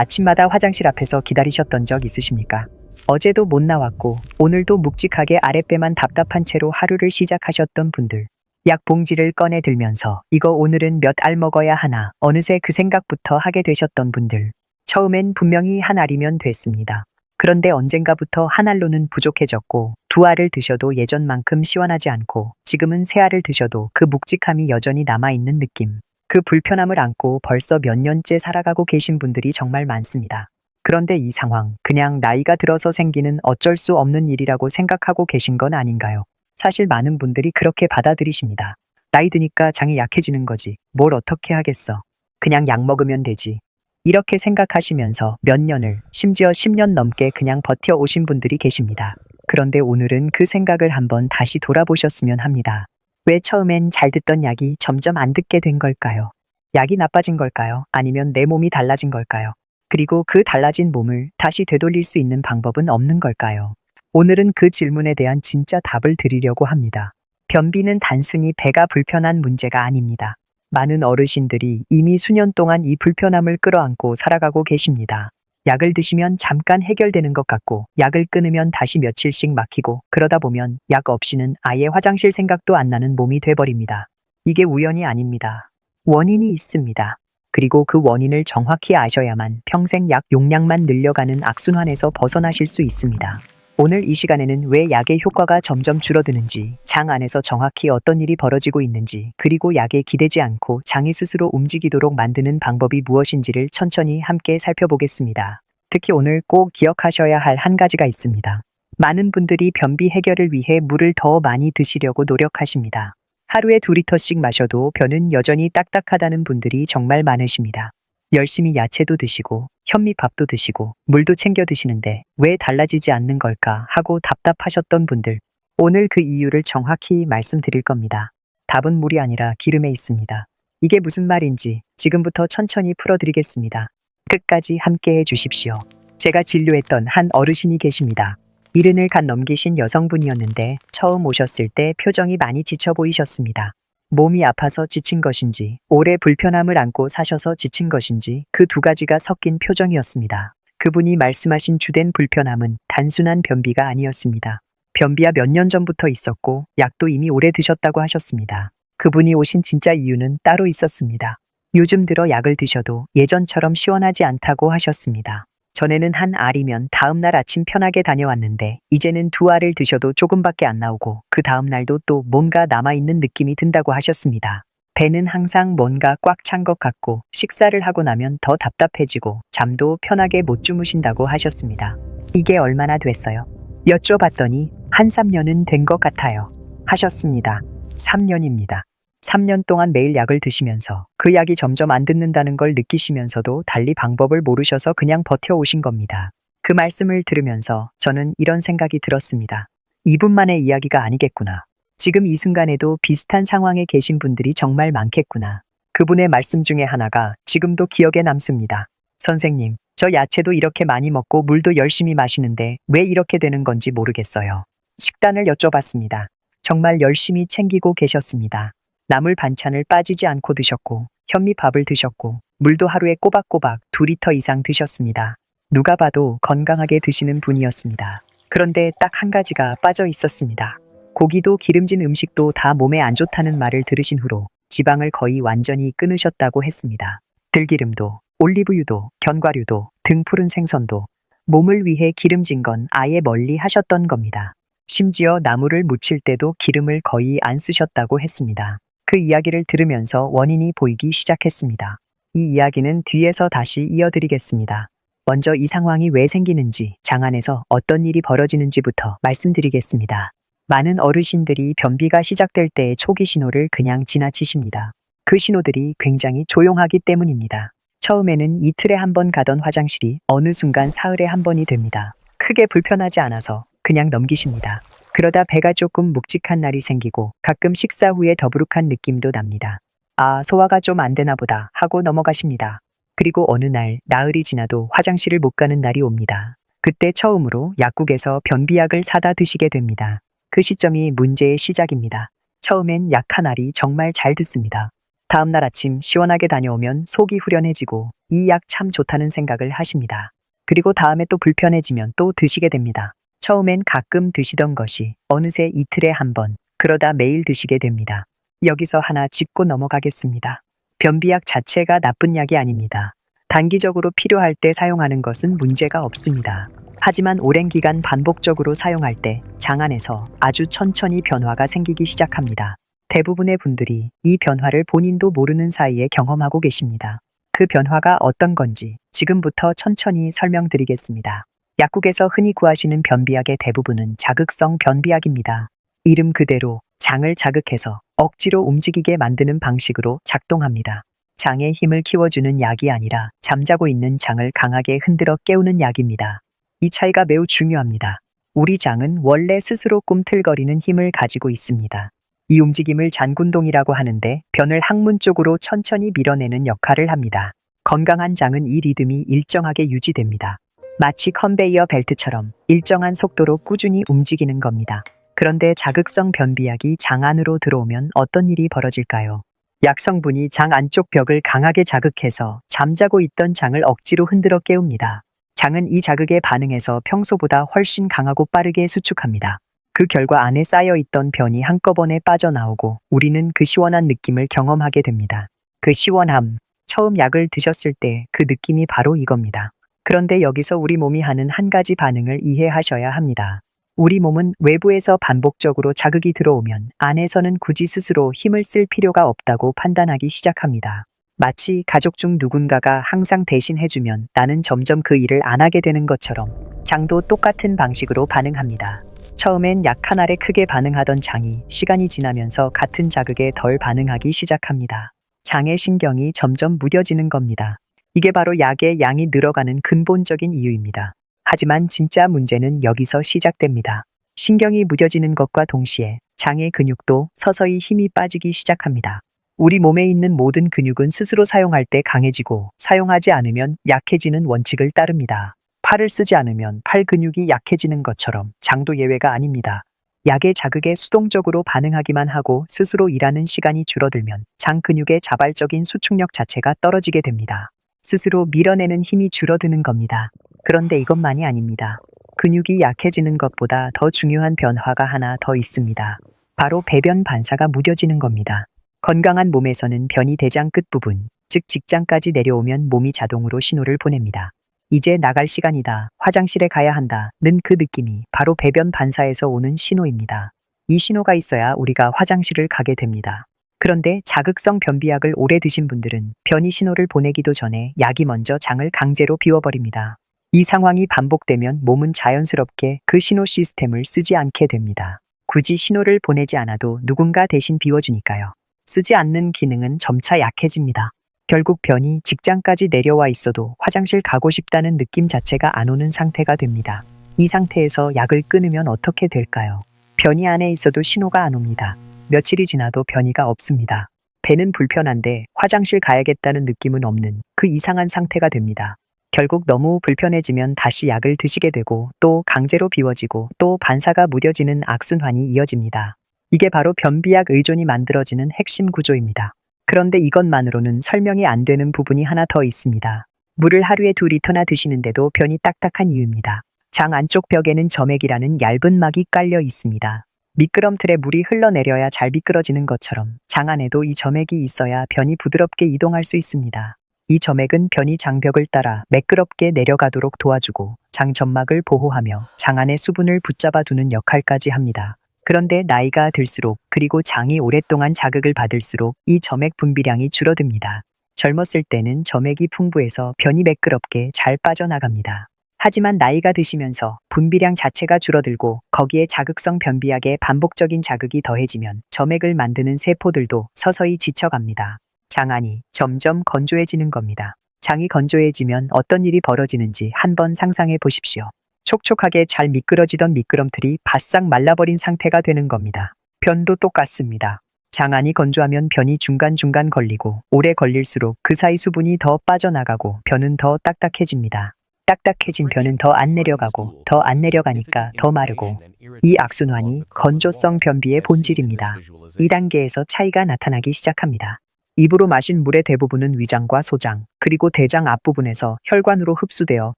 아침마다 화장실 앞에서 기다리셨던 적 있으십니까? 어제도 못 나왔고 오늘도 묵직하게 아랫배만 답답한 채로 하루를 시작하셨던 분들. 약 봉지를 꺼내 들면서 이거 오늘은 몇 알 먹어야 하나 어느새 그 생각부터 하게 되셨던 분들. 처음엔 분명히 한 알이면 됐습니다. 그런데 언젠가부터 한 알로는 부족해졌고 두 알을 드셔도 예전만큼 시원하지 않고 지금은 세 알을 드셔도 그 묵직함이 여전히 남아있는 느낌. 그 불편함을 안고 벌써 몇 년째 살아가고 계신 분들이 정말 많습니다. 그런데 이 상황, 그냥 나이가 들어서 생기는 어쩔 수 없는 일이라고 생각하고 계신 건 아닌가요? 사실 많은 분들이 그렇게 받아들이십니다. 나이 드니까 장이 약해지는 거지. 뭘 어떻게 하겠어. 그냥 약 먹으면 되지. 이렇게 생각하시면서 몇 년을, 심지어 10년 넘게 그냥 버텨오신 분들이 계십니다. 그런데 오늘은 그 생각을 한번 다시 돌아보셨으면 합니다. 왜 처음엔 잘 듣던 약이 점점 안 듣게 된 걸까요? 약이 나빠진 걸까요? 아니면 내 몸이 달라진 걸까요? 그리고 그 달라진 몸을 다시 되돌릴 수 있는 방법은 없는 걸까요? 오늘은 그 질문에 대한 진짜 답을 드리려고 합니다. 변비는 단순히 배가 불편한 문제가 아닙니다. 많은 어르신들이 이미 수년 동안 이 불편함을 끌어안고 살아가고 계십니다. 약을 드시면 잠깐 해결되는 것 같고 약을 끊으면 다시 며칠씩 막히고 그러다 보면 약 없이는 아예 화장실 생각도 안 나는 몸이 돼버립니다. 이게 우연이 아닙니다. 원인이 있습니다. 그리고 그 원인을 정확히 아셔야만 평생 약 용량만 늘려가는 악순환에서 벗어나실 수 있습니다. 오늘 이 시간에는 왜 약의 효과가 점점 줄어드는지, 장 안에서 정확히 어떤 일이 벌어지고 있는지, 그리고 약에 기대지 않고 장이 스스로 움직이도록 만드는 방법이 무엇인지를 천천히 함께 살펴보겠습니다. 특히 오늘 꼭 기억하셔야 할 한 가지가 있습니다. 많은 분들이 변비 해결을 위해 물을 더 많이 드시려고 노력하십니다. 하루에 2리터씩 마셔도 변은 여전히 딱딱하다는 분들이 정말 많으십니다. 열심히 야채도 드시고 현미밥도 드시고 물도 챙겨 드시는데 왜 달라지지 않는 걸까 하고 답답하셨던 분들. 오늘 그 이유를 정확히 말씀드릴 겁니다. 답은 물이 아니라 기름에 있습니다. 이게 무슨 말인지 지금부터 천천히 풀어드리겠습니다. 끝까지 함께 해주십시오. 제가 진료했던 한 어르신이 계십니다. 70을 간 넘기신 여성분이었는데 처음 오셨을 때 표정이 많이 지쳐 보이셨습니다. 몸이 아파서 지친 것인지, 오래 불편함을 안고 사셔서 지친 것인지 그 두 가지가 섞인 표정이었습니다. 그분이 말씀하신 주된 불편함은 단순한 변비가 아니었습니다. 변비야 몇 년 전부터 있었고 약도 이미 오래 드셨다고 하셨습니다. 그분이 오신 진짜 이유는 따로 있었습니다. 요즘 들어 약을 드셔도 예전처럼 시원하지 않다고 하셨습니다. 전에는 한 알이면 다음날 아침 편하게 다녀왔는데 이제는 두 알을 드셔도 조금밖에 안 나오고 그 다음날도 또 뭔가 남아있는 느낌이 든다고 하셨습니다. 배는 항상 뭔가 꽉 찬 것 같고 식사를 하고 나면 더 답답해지고 잠도 편하게 못 주무신다고 하셨습니다. 이게 얼마나 됐어요? 여쭤봤더니 한 3년은 된 것 같아요. 하셨습니다. 3년입니다. 3년 동안 매일 약을 드시면서 그 약이 점점 안 듣는다는 걸 느끼시면서도 달리 방법을 모르셔서 그냥 버텨오신 겁니다. 그 말씀을 들으면서 저는 이런 생각이 들었습니다. 이분만의 이야기가 아니겠구나. 지금 이 순간에도 비슷한 상황에 계신 분들이 정말 많겠구나. 그분의 말씀 중에 하나가 지금도 기억에 남습니다. 선생님, 저 야채도 이렇게 많이 먹고 물도 열심히 마시는데 왜 이렇게 되는 건지 모르겠어요. 식단을 여쭤봤습니다. 정말 열심히 챙기고 계셨습니다. 나물 반찬을 빠지지 않고 드셨고 현미밥을 드셨고 물도 하루에 꼬박꼬박 2리터 이상 드셨습니다. 누가 봐도 건강하게 드시는 분이었습니다. 그런데 딱 한 가지가 빠져 있었습니다. 고기도 기름진 음식도 다 몸에 안 좋다는 말을 들으신 후로 지방을 거의 완전히 끊으셨다고 했습니다. 들기름도, 올리브유도, 견과류도, 등 푸른 생선도 몸을 위해 기름진 건 아예 멀리 하셨던 겁니다. 심지어 나물을 무칠 때도 기름을 거의 안 쓰셨다고 했습니다. 그 이야기를 들으면서 원인이 보이기 시작했습니다. 이 이야기는 뒤에서 다시 이어드리겠습니다. 먼저 이 상황이 왜 생기는지, 장 안에서 어떤 일이 벌어지는지부터 말씀드리겠습니다. 많은 어르신들이 변비가 시작될 때의 초기 신호를 그냥 지나치십니다. 그 신호들이 굉장히 조용하기 때문입니다. 처음에는 이틀에 한 번 가던 화장실이 어느 순간 사흘에 한 번이 됩니다. 크게 불편하지 않아서 그냥 넘기십니다. 그러다 배가 조금 묵직한 날이 생기고 가끔 식사 후에 더부룩한 느낌도 납니다. 아, 소화가 좀 안 되나 보다 하고 넘어가십니다. 그리고 어느 날 나흘이 지나도 화장실을 못 가는 날이 옵니다. 그때 처음으로 약국에서 변비약을 사다 드시게 됩니다. 그 시점이 문제의 시작입니다. 처음엔 약 한 알이 정말 잘 듣습니다. 다음날 아침 시원하게 다녀오면 속이 후련해지고 이 약 참 좋다는 생각을 하십니다. 그리고 다음에 또 불편해지면 또 드시게 됩니다. 처음엔 가끔 드시던 것이 어느새 이틀에 한 번, 그러다 매일 드시게 됩니다. 여기서 하나 짚고 넘어가겠습니다. 변비약 자체가 나쁜 약이 아닙니다. 단기적으로 필요할 때 사용하는 것은 문제가 없습니다. 하지만 오랜 기간 반복적으로 사용할 때 장 안에서 아주 천천히 변화가 생기기 시작합니다. 대부분의 분들이 이 변화를 본인도 모르는 사이에 경험하고 계십니다. 그 변화가 어떤 건지 지금부터 천천히 설명드리겠습니다. 약국에서 흔히 구하시는 변비약의 대부분은 자극성 변비약입니다. 이름 그대로 장을 자극해서 억지로 움직이게 만드는 방식으로 작동합니다. 장의 힘을 키워주는 약이 아니라 잠자고 있는 장을 강하게 흔들어 깨우는 약입니다. 이 차이가 매우 중요합니다. 우리 장은 원래 스스로 꿈틀거리는 힘을 가지고 있습니다. 이 움직임을 잔군동이라고 하는데 변을 항문 쪽으로 천천히 밀어내는 역할을 합니다. 건강한 장은 이 리듬이 일정하게 유지됩니다. 마치 컨베이어 벨트처럼 일정한 속도로 꾸준히 움직이는 겁니다. 그런데 자극성 변비약이 장 안으로 들어오면 어떤 일이 벌어질까요? 약 성분이 장 안쪽 벽을 강하게 자극해서 잠자고 있던 장을 억지로 흔들어 깨웁니다. 장은 이 자극에 반응해서 평소보다 훨씬 강하고 빠르게 수축합니다. 그 결과 안에 쌓여있던 변이 한꺼번에 빠져나오고 우리는 그 시원한 느낌을 경험하게 됩니다. 그 시원함, 처음 약을 드셨을 때 그 느낌이 바로 이겁니다. 그런데 여기서 우리 몸이 하는 한 가지 반응을 이해하셔야 합니다. 우리 몸은 외부에서 반복적으로 자극이 들어오면 안에서는 굳이 스스로 힘을 쓸 필요가 없다고 판단하기 시작합니다. 마치 가족 중 누군가가 항상 대신해주면 나는 점점 그 일을 안 하게 되는 것처럼 장도 똑같은 방식으로 반응합니다. 처음엔 약 하나에 크게 반응하던 장이 시간이 지나면서 같은 자극에 덜 반응하기 시작합니다. 장의 신경이 점점 무뎌지는 겁니다. 이게 바로 약의 양이 늘어가는 근본적인 이유입니다. 하지만 진짜 문제는 여기서 시작됩니다. 신경이 무뎌지는 것과 동시에 장의 근육도 서서히 힘이 빠지기 시작합니다. 우리 몸에 있는 모든 근육은 스스로 사용할 때 강해지고 사용하지 않으면 약해지는 원칙을 따릅니다. 팔을 쓰지 않으면 팔 근육이 약해지는 것처럼 장도 예외가 아닙니다. 약의 자극에 수동적으로 반응하기만 하고 스스로 일하는 시간이 줄어들면 장 근육의 자발적인 수축력 자체가 떨어지게 됩니다. 스스로 밀어내는 힘이 줄어드는 겁니다. 그런데 이것만이 아닙니다. 근육이 약해지는 것보다 더 중요한 변화가 하나 더 있습니다. 바로 배변 반사가 무뎌지는 겁니다. 건강한 몸에서는 변이 대장 끝부분, 즉 직장까지 내려오면 몸이 자동으로 신호를 보냅니다. 이제 나갈 시간이다, 화장실에 가야 한다는 그 느낌이 바로 배변 반사에서 오는 신호입니다. 이 신호가 있어야 우리가 화장실을 가게 됩니다. 그런데 자극성 변비약을 오래 드신 분들은 변이 신호를 보내기도 전에 약이 먼저 장을 강제로 비워버립니다. 이 상황이 반복되면 몸은 자연스럽게 그 신호 시스템을 쓰지 않게 됩니다. 굳이 신호를 보내지 않아도 누군가 대신 비워주니까요. 쓰지 않는 기능은 점차 약해집니다. 결국 변이 직장까지 내려와 있어도 화장실 가고 싶다는 느낌 자체가 안 오는 상태가 됩니다. 이 상태에서 약을 끊으면 어떻게 될까요? 변이 안에 있어도 신호가 안 옵니다. 며칠이 지나도 변이가 없습니다. 배는 불편한데 화장실 가야겠다는 느낌은 없는 그 이상한 상태가 됩니다. 결국 너무 불편해지면 다시 약을 드시게 되고 또 강제로 비워지고 또 반사가 무뎌지는 악순환이 이어집니다. 이게 바로 변비약 의존이 만들어지는 핵심 구조입니다. 그런데 이것만으로는 설명이 안 되는 부분이 하나 더 있습니다. 물을 하루에 2리터나 드시는데도 변이 딱딱한 이유입니다. 장 안쪽 벽에는 점액이라는 얇은 막이 깔려 있습니다. 미끄럼틀에 물이 흘러내려야 잘 미끄러지는 것처럼 장 안에도 이 점액이 있어야 변이 부드럽게 이동할 수 있습니다. 이 점액은 변이 장벽을 따라 매끄럽게 내려가도록 도와주고 장 점막을 보호하며 장 안의 수분을 붙잡아 두는 역할까지 합니다. 그런데 나이가 들수록 그리고 장이 오랫동안 자극을 받을수록 이 점액 분비량이 줄어듭니다. 젊었을 때는 점액이 풍부해서 변이 매끄럽게 잘 빠져나갑니다. 하지만 나이가 드시면서 분비량 자체가 줄어들고 거기에 자극성 변비약의 반복적인 자극이 더해지면 점액을 만드는 세포들도 서서히 지쳐갑니다. 장 안이 점점 건조해지는 겁니다. 장이 건조해지면 어떤 일이 벌어지는지 한번 상상해 보십시오. 촉촉하게 잘 미끄러지던 미끄럼틀이 바싹 말라버린 상태가 되는 겁니다. 변도 똑같습니다. 장 안이 건조하면 변이 중간중간 걸리고 오래 걸릴수록 그 사이 수분이 더 빠져나가고 변은 더 딱딱해집니다. 딱딱해진 변은 더 안 내려가고 더 안 내려가니까 더 마르고 이 악순환이 건조성 변비의 본질입니다. 2단계에서 차이가 나타나기 시작합니다. 입으로 마신 물의 대부분은 위장과 소장, 그리고 대장 앞부분에서 혈관으로 흡수되어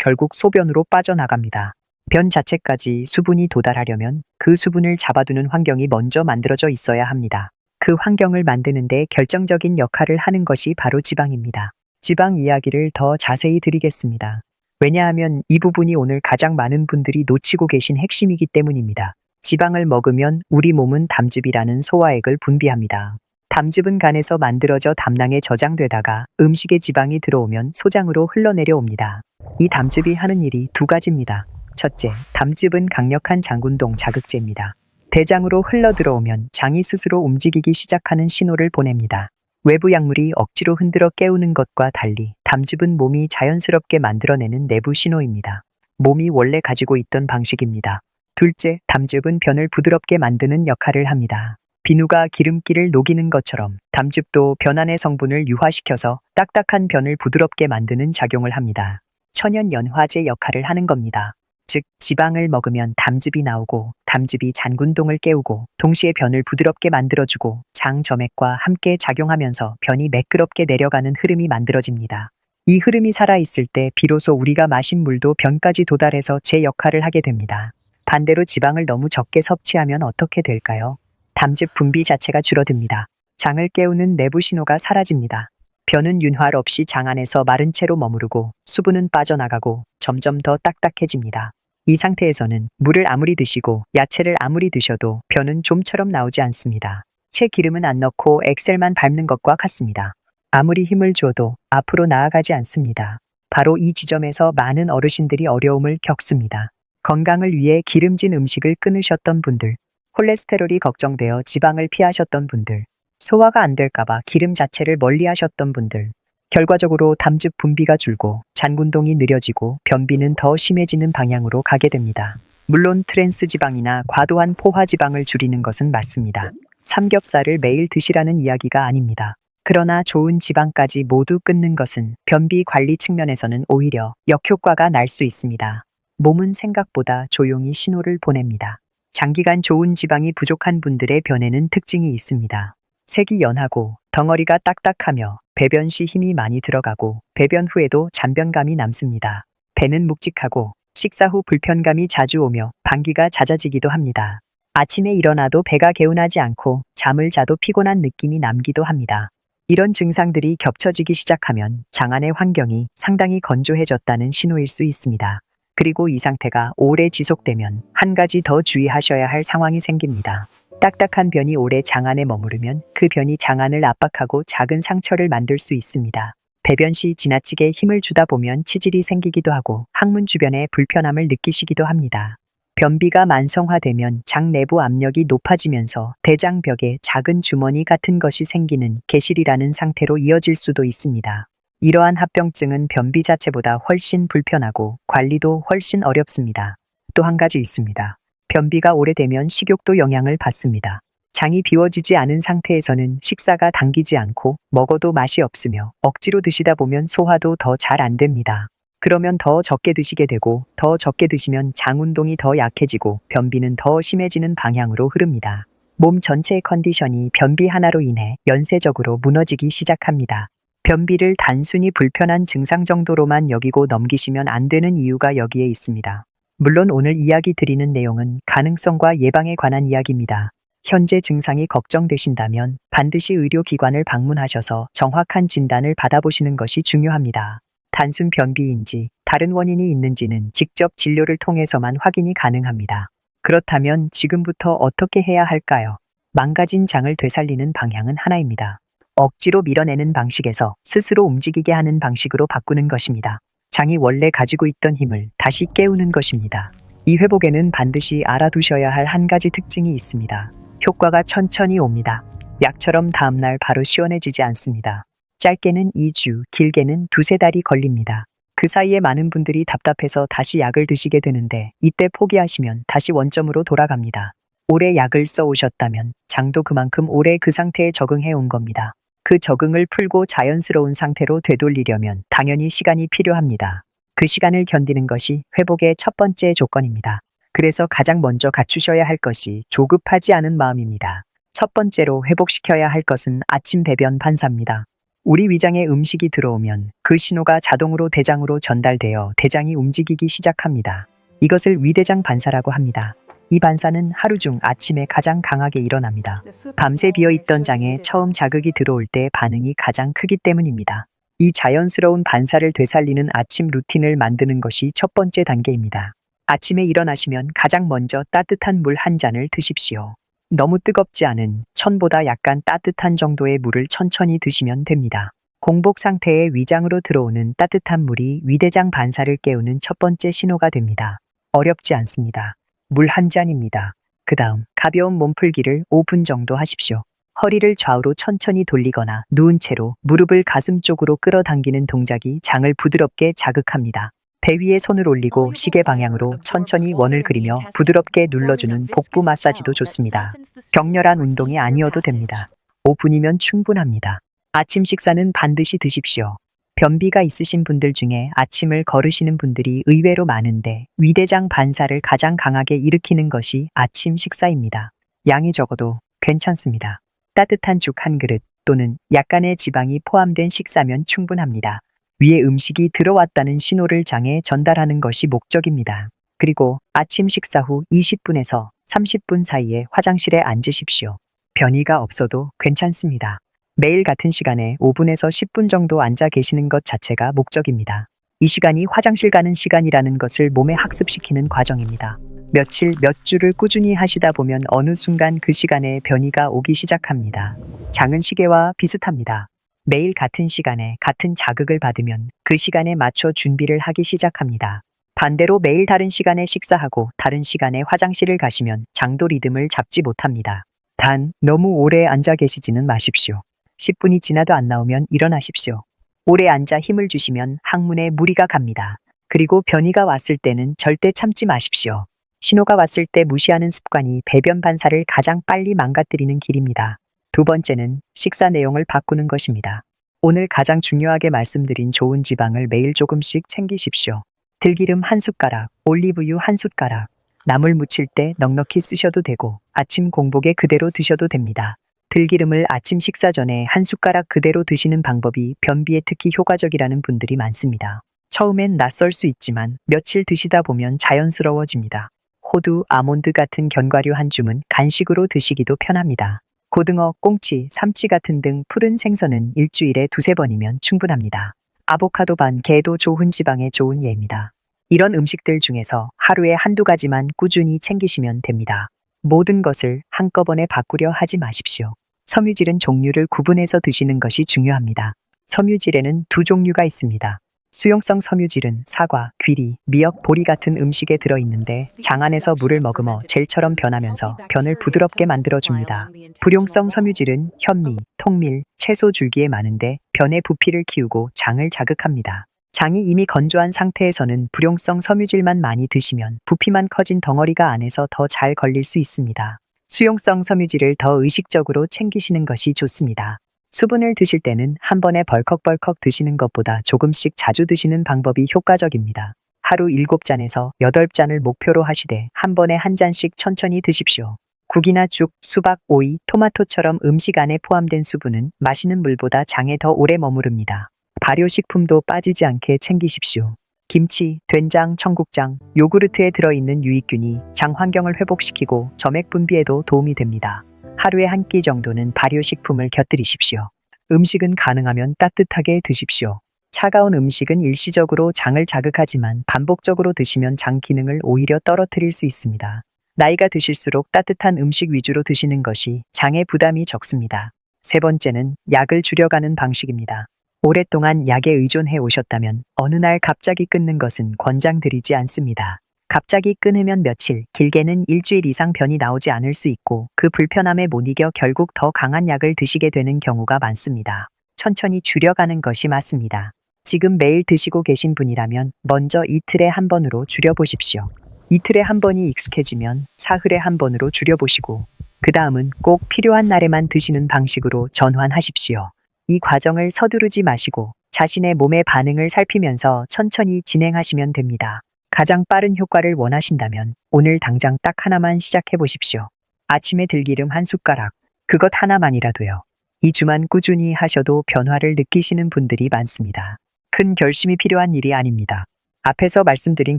결국 소변으로 빠져나갑니다. 변 자체까지 수분이 도달하려면 그 수분을 잡아두는 환경이 먼저 만들어져 있어야 합니다. 그 환경을 만드는데 결정적인 역할을 하는 것이 바로 지방입니다. 지방 이야기를 더 자세히 드리겠습니다. 왜냐하면 이 부분이 오늘 가장 많은 분들이 놓치고 계신 핵심이기 때문입니다. 지방을 먹으면 우리 몸은 담즙이라는 소화액을 분비합니다. 담즙은 간에서 만들어져 담낭에 저장되다가 음식에 지방이 들어오면 소장으로 흘러내려옵니다. 이 담즙이 하는 일이 두 가지입니다. 첫째, 담즙은 강력한 장군동 자극제입니다. 대장으로 흘러들어오면 장이 스스로 움직이기 시작하는 신호를 보냅니다. 외부 약물이 억지로 흔들어 깨우는 것과 달리 담즙은 몸이 자연스럽게 만들어내는 내부 신호입니다. 몸이 원래 가지고 있던 방식입니다. 둘째, 담즙은 변을 부드럽게 만드는 역할을 합니다. 비누가 기름기를 녹이는 것처럼 담즙도 변 안의 성분을 유화시켜서 딱딱한 변을 부드럽게 만드는 작용을 합니다. 천연연화제 역할을 하는 겁니다. 즉, 지방을 먹으면 담즙이 나오고 담즙이 잔군동을 깨우고 동시에 변을 부드럽게 만들어주고 장 점액과 함께 작용하면서 변이 매끄럽게 내려가는 흐름이 만들어집니다. 이 흐름이 살아있을 때 비로소 우리가 마신 물도 변까지 도달해서 제 역할을 하게 됩니다. 반대로 지방을 너무 적게 섭취하면 어떻게 될까요? 담즙 분비 자체가 줄어듭니다. 장을 깨우는 내부 신호가 사라집니다. 변은 윤활 없이 장 안에서 마른 채로 머무르고 수분은 빠져나가고 점점 더 딱딱해집니다. 이 상태에서는 물을 아무리 드시고 야채를 아무리 드셔도 변은 좀처럼 나오지 않습니다. 채 기름은 안 넣고 엑셀만 밟는 것과 같습니다. 아무리 힘을 줘도 앞으로 나아가지 않습니다. 바로 이 지점에서 많은 어르신들이 어려움을 겪습니다. 건강을 위해 기름진 음식을 끊으셨던 분들, 콜레스테롤이 걱정되어 지방을 피하셨던 분들, 소화가 안 될까봐 기름 자체를 멀리 하셨던 분들, 결과적으로 담즙 분비가 줄고 잔군동이 느려지고 변비는 더 심해지는 방향으로 가게 됩니다. 물론 트랜스 지방이나 과도한 포화 지방을 줄이는 것은 맞습니다. 삼겹살을 매일 드시라는 이야기가 아닙니다. 그러나 좋은 지방까지 모두 끊는 것은 변비 관리 측면에서는 오히려 역효과가 날 수 있습니다. 몸은 생각보다 조용히 신호를 보냅니다. 장기간 좋은 지방이 부족한 분들의 변에는 특징이 있습니다. 색이 연하고 덩어리가 딱딱하며 배변 시 힘이 많이 들어가고 배변 후에도 잔변감이 남습니다. 배는 묵직하고 식사 후 불편감이 자주 오며 방귀가 잦아지기도 합니다. 아침에 일어나도 배가 개운하지 않고 잠을 자도 피곤한 느낌이 남기도 합니다. 이런 증상들이 겹쳐지기 시작하면 장 안의 환경이 상당히 건조해졌다는 신호일 수 있습니다. 그리고 이 상태가 오래 지속되면 한 가지 더 주의하셔야 할 상황이 생깁니다. 딱딱한 변이 오래 장 안에 머무르면 그 변이 장 안을 압박하고 작은 상처를 만들 수 있습니다. 배변 시 지나치게 힘을 주다 보면 치질이 생기기도 하고 항문 주변에 불편함을 느끼시기도 합니다. 변비가 만성화되면 장 내부 압력이 높아지면서 대장벽에 작은 주머니 같은 것이 생기는 개실이라는 상태로 이어질 수도 있습니다. 이러한 합병증은 변비 자체보다 훨씬 불편하고 관리도 훨씬 어렵습니다. 또 한 가지 있습니다. 변비가 오래되면 식욕도 영향을 받습니다. 장이 비워지지 않은 상태에서는 식사가 당기지 않고 먹어도 맛이 없으며 억지로 드시다 보면 소화도 더 잘 안 됩니다. 그러면 더 적게 드시게 되고 더 적게 드시면 장 운동이 더 약해지고 변비는 더 심해지는 방향으로 흐릅니다. 몸 전체의 컨디션이 변비 하나로 인해 연쇄적으로 무너지기 시작합니다. 변비를 단순히 불편한 증상 정도로만 여기고 넘기시면 안 되는 이유가 여기에 있습니다. 물론 오늘 이야기 드리는 내용은 가능성과 예방에 관한 이야기입니다. 현재 증상이 걱정되신다면 반드시 의료기관을 방문하셔서 정확한 진단을 받아보시는 것이 중요합니다. 단순 변비인지 다른 원인이 있는지는 직접 진료를 통해서만 확인이 가능합니다. 그렇다면 지금부터 어떻게 해야 할까요? 망가진 장을 되살리는 방향은 하나입니다. 억지로 밀어내는 방식에서 스스로 움직이게 하는 방식으로 바꾸는 것입니다. 장이 원래 가지고 있던 힘을 다시 깨우는 것입니다. 이 회복에는 반드시 알아두셔야 할 한 가지 특징이 있습니다. 효과가 천천히 옵니다. 약처럼 다음날 바로 시원해지지 않습니다. 짧게는 2주, 길게는 2~3달이 걸립니다. 그 사이에 많은 분들이 답답해서 다시 약을 드시게 되는데 이때 포기하시면 다시 원점으로 돌아갑니다. 오래 약을 써오셨다면 장도 그만큼 오래 그 상태에 적응해 온 겁니다. 그 적응을 풀고 자연스러운 상태로 되돌리려면 당연히 시간이 필요합니다. 그 시간을 견디는 것이 회복의 첫 번째 조건입니다. 그래서 가장 먼저 갖추셔야 할 것이 조급하지 않은 마음입니다. 첫 번째로 회복시켜야 할 것은 아침 배변 반사입니다. 우리 위장에 음식이 들어오면 그 신호가 자동으로 대장으로 전달되어 대장이 움직이기 시작합니다. 이것을 위대장 반사라고 합니다. 이 반사는 하루 중 아침에 가장 강하게 일어납니다. 밤새 비어있던 장에 처음 자극이 들어올 때 반응이 가장 크기 때문입니다. 이 자연스러운 반사를 되살리는 아침 루틴을 만드는 것이 첫 번째 단계입니다. 아침에 일어나시면 가장 먼저 따뜻한 물 한 잔을 드십시오. 너무 뜨겁지 않은 천보다 약간 따뜻한 정도의 물을 천천히 드시면 됩니다. 공복 상태의 위장으로 들어오는 따뜻한 물이 위대장 반사를 깨우는 첫 번째 신호가 됩니다. 어렵지 않습니다. 물 한 잔입니다. 그 다음 가벼운 몸풀기를 5분 정도 하십시오. 허리를 좌우로 천천히 돌리거나 누운 채로 무릎을 가슴 쪽으로 끌어당기는 동작이 장을 부드럽게 자극합니다. 배 위에 손을 올리고 시계 방향으로 천천히 원을 그리며 부드럽게 눌러주는 복부 마사지도 좋습니다. 격렬한 운동이 아니어도 됩니다. 5분이면 충분합니다. 아침 식사는 반드시 드십시오. 변비가 있으신 분들 중에 아침을 거르시는 분들이 의외로 많은데 위대장 반사를 가장 강하게 일으키는 것이 아침 식사입니다. 양이 적어도 괜찮습니다. 따뜻한 죽 한 그릇 또는 약간의 지방이 포함된 식사면 충분합니다. 위에 음식이 들어왔다는 신호를 장에 전달하는 것이 목적입니다. 그리고 아침 식사 후 20분에서 30분 사이에 화장실에 앉으십시오. 변이가 없어도 괜찮습니다. 매일 같은 시간에 5분에서 10분 정도 앉아 계시는 것 자체가 목적입니다. 이 시간이 화장실 가는 시간이라는 것을 몸에 학습시키는 과정입니다. 며칠 몇 주를 꾸준히 하시다 보면 어느 순간 그 시간에 변이가 오기 시작합니다. 장은 시계와 비슷합니다. 매일 같은 시간에 같은 자극을 받으면 그 시간에 맞춰 준비를 하기 시작합니다. 반대로 매일 다른 시간에 식사하고 다른 시간에 화장실을 가시면 장도 리듬을 잡지 못합니다. 단, 너무 오래 앉아 계시지는 마십시오. 10분이 지나도 안 나오면 일어나십시오. 오래 앉아 힘을 주시면 항문에 무리가 갑니다. 그리고 변이가 왔을 때는 절대 참지 마십시오. 신호가 왔을 때 무시하는 습관이 배변 반사를 가장 빨리 망가뜨리는 길입니다. 두 번째는 식사 내용을 바꾸는 것입니다. 오늘 가장 중요하게 말씀드린 좋은 지방을 매일 조금씩 챙기십시오. 들기름 한 숟가락, 올리브유 한 숟가락, 나물 무칠 때 넉넉히 쓰셔도 되고 아침 공복에 그대로 드셔도 됩니다. 들기름을 아침 식사 전에 한 숟가락 그대로 드시는 방법이 변비에 특히 효과적이라는 분들이 많습니다. 처음엔 낯설 수 있지만 며칠 드시다 보면 자연스러워집니다. 호두, 아몬드 같은 견과류 한 줌은 간식으로 드시기도 편합니다. 고등어, 꽁치, 삼치 같은 등 푸른 생선은 일주일에 2~3번이면 충분합니다. 아보카도 반 개도 좋은 지방에 좋은 예입니다. 이런 음식들 중에서 하루에 한두 가지만 꾸준히 챙기시면 됩니다. 모든 것을 한꺼번에 바꾸려 하지 마십시오. 섬유질은 종류를 구분해서 드시는 것이 중요합니다. 섬유질에는 두 종류가 있습니다. 수용성 섬유질은 사과, 귀리, 미역, 보리 같은 음식에 들어있는데 장 안에서 물을 머금어 젤처럼 변하면서 변을 부드럽게 만들어줍니다. 불용성 섬유질은 현미, 통밀, 채소 줄기에 많은데 변의 부피를 키우고 장을 자극합니다. 장이 이미 건조한 상태에서는 불용성 섬유질만 많이 드시면 부피만 커진 덩어리가 안에서 더 잘 걸릴 수 있습니다. 수용성 섬유질을 더 의식적으로 챙기시는 것이 좋습니다. 수분을 드실 때는 한 번에 벌컥벌컥 드시는 것보다 조금씩 자주 드시는 방법이 효과적입니다. 하루 7잔에서 8잔을 목표로 하시되 한 번에 한 잔씩 천천히 드십시오. 국이나 죽, 수박, 오이, 토마토처럼 음식 안에 포함된 수분은 마시는 물보다 장에 더 오래 머무릅니다. 발효식품도 빠지지 않게 챙기십시오. 김치, 된장, 청국장, 요구르트에 들어있는 유익균이 장 환경을 회복시키고 점액 분비에도 도움이 됩니다. 하루에 한 끼 정도는 발효식품을 곁들이십시오. 음식은 가능하면 따뜻하게 드십시오. 차가운 음식은 일시적으로 장을 자극하지만 반복적으로 드시면 장 기능을 오히려 떨어뜨릴 수 있습니다. 나이가 드실수록 따뜻한 음식 위주로 드시는 것이 장에 부담이 적습니다. 세 번째는 약을 줄여가는 방식입니다. 오랫동안 약에 의존해 오셨다면 어느 날 갑자기 끊는 것은 권장드리지 않습니다. 갑자기 끊으면 며칠, 길게는 일주일 이상 변이 나오지 않을 수 있고 그 불편함에 못 이겨 결국 더 강한 약을 드시게 되는 경우가 많습니다. 천천히 줄여가는 것이 맞습니다. 지금 매일 드시고 계신 분이라면 먼저 이틀에 한 번으로 줄여보십시오. 이틀에 한 번이 익숙해지면 사흘에 한 번으로 줄여보시고 그 다음은 꼭 필요한 날에만 드시는 방식으로 전환하십시오. 이 과정을 서두르지 마시고 자신의 몸의 반응을 살피면서 천천히 진행하시면 됩니다. 가장 빠른 효과를 원하신다면 오늘 당장 딱 하나만 시작해 보십시오. 아침에 들기름 한 숟가락, 그것 하나만이라도요. 2주만 꾸준히 하셔도 변화를 느끼시는 분들이 많습니다. 큰 결심이 필요한 일이 아닙니다. 앞에서 말씀드린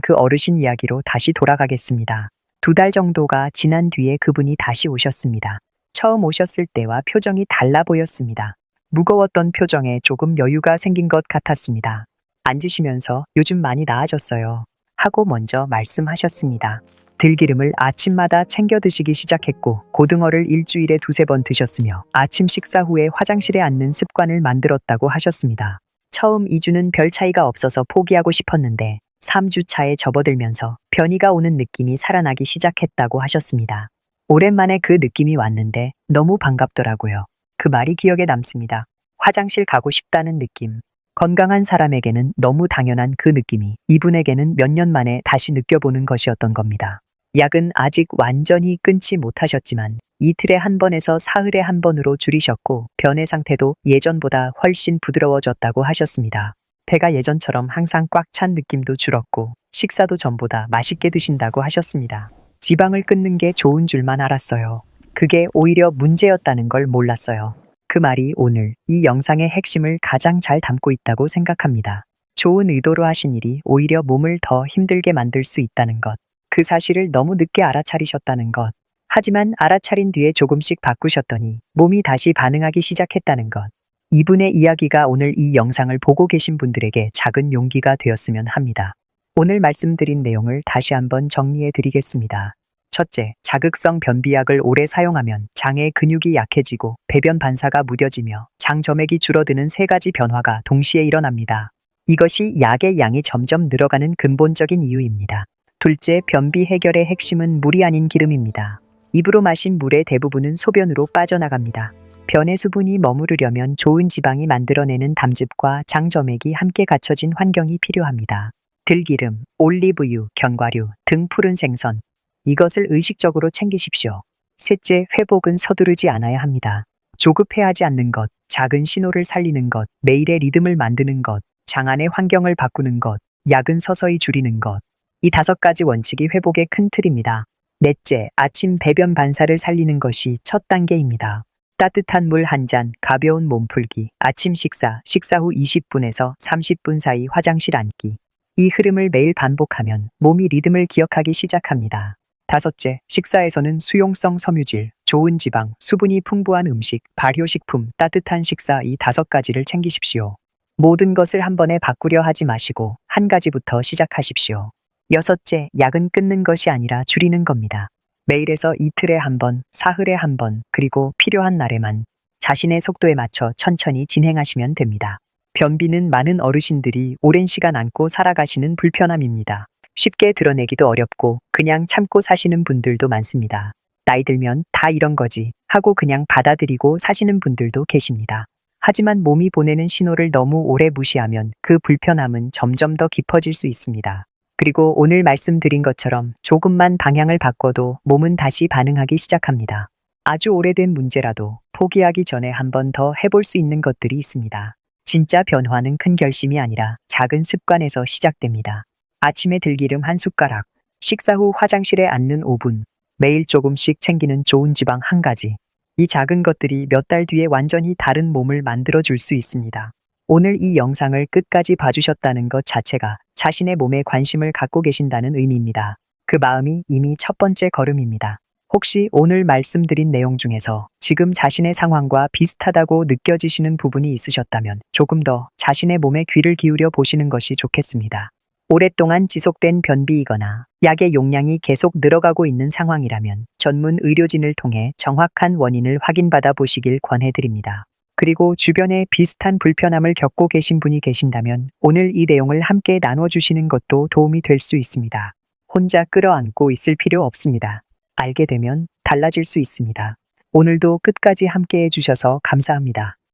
그 어르신 이야기로 다시 돌아가겠습니다. 2달 정도가 지난 뒤에 그분이 다시 오셨습니다. 처음 오셨을 때와 표정이 달라 보였습니다. 무거웠던 표정에 조금 여유가 생긴 것 같았습니다. 앉으시면서 요즘 많이 나아졌어요. 하고 먼저 말씀하셨습니다. 들기름을 아침마다 챙겨 드시기 시작했고 고등어를 일주일에 2~3번 드셨으며 아침 식사 후에 화장실에 앉는 습관을 만들었다고 하셨습니다. 처음 2주는 별 차이가 없어서 포기하고 싶었는데 3주 차에 접어들면서 변이가 오는 느낌이 살아나기 시작했다고 하셨습니다. 오랜만에 그 느낌이 왔는데 너무 반갑더라고요. 그 말이 기억에 남습니다. 화장실 가고 싶다는 느낌. 건강한 사람에게는 너무 당연한 그 느낌이 이분에게는 몇 년 만에 다시 느껴보는 것이었던 겁니다. 약은 아직 완전히 끊지 못하셨지만 이틀에 1번에서 사흘에 1번으로 줄이셨고 변의 상태도 예전보다 훨씬 부드러워졌다고 하셨습니다. 배가 예전처럼 항상 꽉 찬 느낌도 줄었고 식사도 전보다 맛있게 드신다고 하셨습니다. 지방을 끊는 게 좋은 줄만 알았어요. 그게 오히려 문제였다는 걸 몰랐어요. 그 말이 오늘 이 영상의 핵심을 가장 잘 담고 있다고 생각합니다. 좋은 의도로 하신 일이 오히려 몸을 더 힘들게 만들 수 있다는 것. 그 사실을 너무 늦게 알아차리셨다는 것. 하지만 알아차린 뒤에 조금씩 바꾸셨더니 몸이 다시 반응하기 시작했다는 것. 이분의 이야기가 오늘 이 영상을 보고 계신 분들에게 작은 용기가 되었으면 합니다. 오늘 말씀드린 내용을 다시 한번 정리해 드리겠습니다. 첫째, 자극성 변비약을 오래 사용하면 장의 근육이 약해지고 배변 반사가 무뎌지며 장 점액이 줄어드는 3가지 변화가 동시에 일어납니다. 이것이 약의 양이 점점 늘어가는 근본적인 이유입니다. 둘째, 변비 해결의 핵심은 물이 아닌 기름입니다. 입으로 마신 물의 대부분은 소변으로 빠져나갑니다. 변의 수분이 머무르려면 좋은 지방이 만들어내는 담즙과 장 점액이 함께 갖춰진 환경이 필요합니다. 들기름, 올리브유, 견과류 등 푸른 생선. 이것을 의식적으로 챙기십시오. 셋째, 회복은 서두르지 않아야 합니다. 조급해하지 않는 것, 작은 신호를 살리는 것, 매일의 리듬을 만드는 것, 장 안의 환경을 바꾸는 것, 약은 서서히 줄이는 것. 이 5가지 원칙이 회복의 큰 틀입니다. 넷째, 아침 배변 반사를 살리는 것이 첫 단계입니다. 따뜻한 물 1잔, 가벼운 몸풀기, 아침 식사 후 20분에서 30분 사이 화장실 앉기. 이 흐름을 매일 반복하면 몸이 리듬을 기억하기 시작합니다. 5째, 식사에서는 수용성 섬유질, 좋은 지방, 수분이 풍부한 음식, 발효식품, 따뜻한 식사 이 5가지를 챙기십시오. 모든 것을 한 번에 바꾸려 하지 마시고 한 가지부터 시작하십시오. 6째, 약은 끊는 것이 아니라 줄이는 겁니다. 매일에서 이틀에 1번, 사흘에 1번, 그리고 필요한 날에만 자신의 속도에 맞춰 천천히 진행하시면 됩니다. 변비는 많은 어르신들이 오랜 시간 안고 살아가시는 불편함입니다. 쉽게 드러내기도 어렵고 그냥 참고 사시는 분들도 많습니다. 나이 들면 다 이런 거지 하고 그냥 받아들이고 사시는 분들도 계십니다. 하지만 몸이 보내는 신호를 너무 오래 무시하면 그 불편함은 점점 더 깊어질 수 있습니다. 그리고 오늘 말씀드린 것처럼 조금만 방향을 바꿔도 몸은 다시 반응하기 시작합니다. 아주 오래된 문제라도 포기하기 전에 한 번 더 해볼 수 있는 것들이 있습니다. 진짜 변화는 큰 결심이 아니라 작은 습관에서 시작됩니다. 아침에 들기름 1숟가락, 식사 후 화장실에 앉는 5분, 매일 조금씩 챙기는 좋은 지방 1가지. 이 작은 것들이 몇 달 뒤에 완전히 다른 몸을 만들어 줄 수 있습니다. 오늘 이 영상을 끝까지 봐주셨다는 것 자체가 자신의 몸에 관심을 갖고 계신다는 의미입니다. 그 마음이 이미 첫 번째 걸음입니다. 혹시 오늘 말씀드린 내용 중에서 지금 자신의 상황과 비슷하다고 느껴지시는 부분이 있으셨다면 조금 더 자신의 몸에 귀를 기울여 보시는 것이 좋겠습니다. 오랫동안 지속된 변비이거나 약의 용량이 계속 늘어가고 있는 상황이라면 전문 의료진을 통해 정확한 원인을 확인받아 보시길 권해드립니다. 그리고 주변에 비슷한 불편함을 겪고 계신 분이 계신다면 오늘 이 내용을 함께 나눠주시는 것도 도움이 될 수 있습니다. 혼자 끌어안고 있을 필요 없습니다. 알게 되면 달라질 수 있습니다. 오늘도 끝까지 함께 해주셔서 감사합니다.